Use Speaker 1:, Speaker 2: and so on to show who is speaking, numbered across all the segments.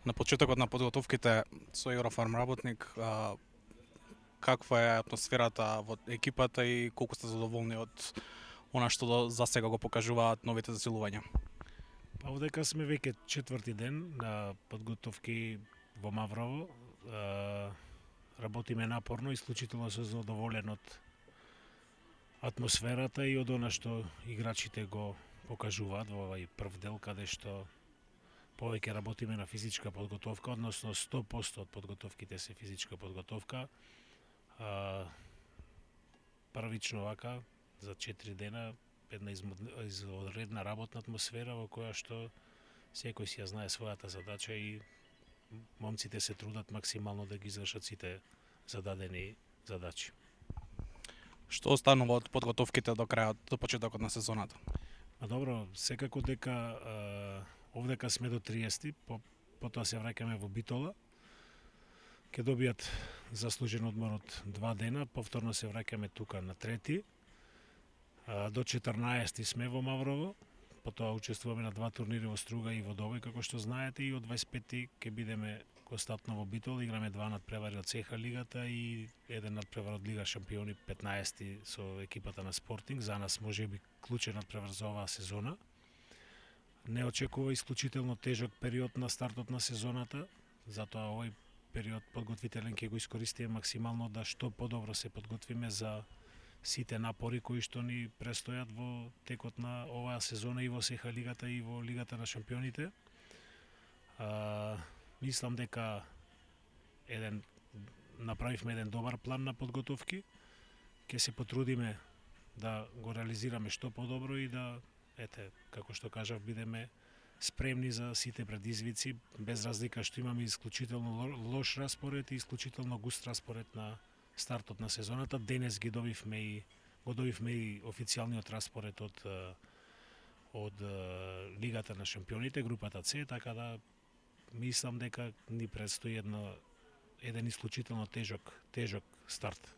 Speaker 1: На почетокот на подготовките со Еврофарм работник, каква е атмосферата во екипата и колку сте задоволни од она што за сега го покажуваат новите засилувања?
Speaker 2: Па одека сме веќе четврти ден на подготовки во Маврово. Работиме напорно, исклучително сум задоволен од атмосферата и од она што играчите го покажуваат во овај прв дел, каде што повеќе работиме на физичка подготовка, односно 100% од подготовките се физичка подготовка. Првично вака, за 4 дена, една изодредна работна атмосфера во која што секој си ја знае својата задача и момците се трудат максимално да ги извршат сите зададени задачи.
Speaker 1: Што останува од подготовките до крајот, до почетокот на сезоната?
Speaker 2: Добро, секако дека овдека сме до 30, потоа се враќаме во Битола. Ќе добијат заслужен одмор од 2 дена, повторно се враќаме тука на 3. До 14 сме во Маврово, потоа учествуваме на 2 турнири во Струга и во Довој, како што знаете, и од 25 ќе бидеме константно во Битола, играме 2 надпревари од ЦХ лигата и 1 надпревар од Лига шампиони 15 со екипата на Спортинг. За нас можеби клучен надпревар за оваа сезона. Не очекува исклучително тежок период на стартот на сезоната, затоа овој период подготвителен ќе го искористиме максимално да што подобро се подготвиме за сите напори кои што ни престојат во текот на оваа сезона и во СХ лигата и во Лигата на шампионите. Мислам дека направивме еден добар план на подготовки. Ќе се потрудиме да го реализираме што подобро и да, како што кажав, бидеме спремни за сите предизвици, без разлика што имаме исклучително лош распоред и исклучително густ распоред на стартот на сезоната. Денес го добивме и официјалниот распоред од Лигата на шампионите, групата С, така да мислам дека ни предстои еден исклучително тежок старт.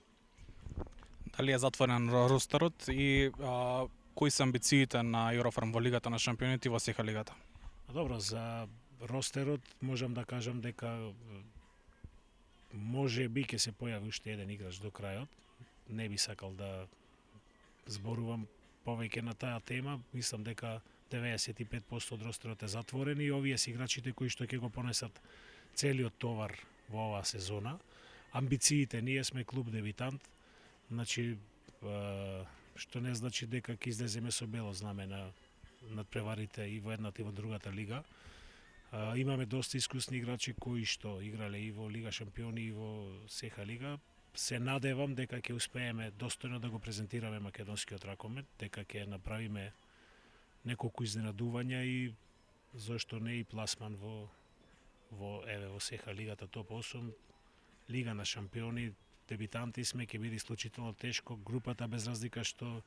Speaker 1: Дали е затворен ростерот и кои се амбициите на Еврофарм во Лигата на шампионите и во СХ лигата?
Speaker 2: Добро, за ростерот можам да кажам дека може би ќе се појави уште еден играч до крајот. Не би сакал да зборувам повеќе на таа тема. Мислам дека 95% од ростерот е затворен и овие се играчите кои што ќе го понесат целиот товар во оваа сезона. Амбициите, ние сме клуб дебитант, значи што не значи дека ќе излеземе со бело знаме на надпреварите и во едната и во другата лига. Имаме доста искусни играчи кои што играле и во Лига шампиони и во СХ лига. Се надевам дека ќе успееме достојно да го презентираме македонскиот ракомет, дека ќе направиме неколку изненадувања и зошто не и пласман во СХ лигата топ 8, Лига на шампиони, дебитанти сме, ќе биде исклучително тешко. Групата, без разлика што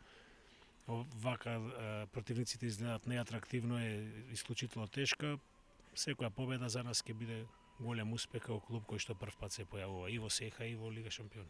Speaker 2: вака противниците изгледат неатрактивно, е исклучително тешка. Секоја победа за нас ќе биде голем успех како клуб кој што прв пат се појавува и во СХ и во Лига шампиони.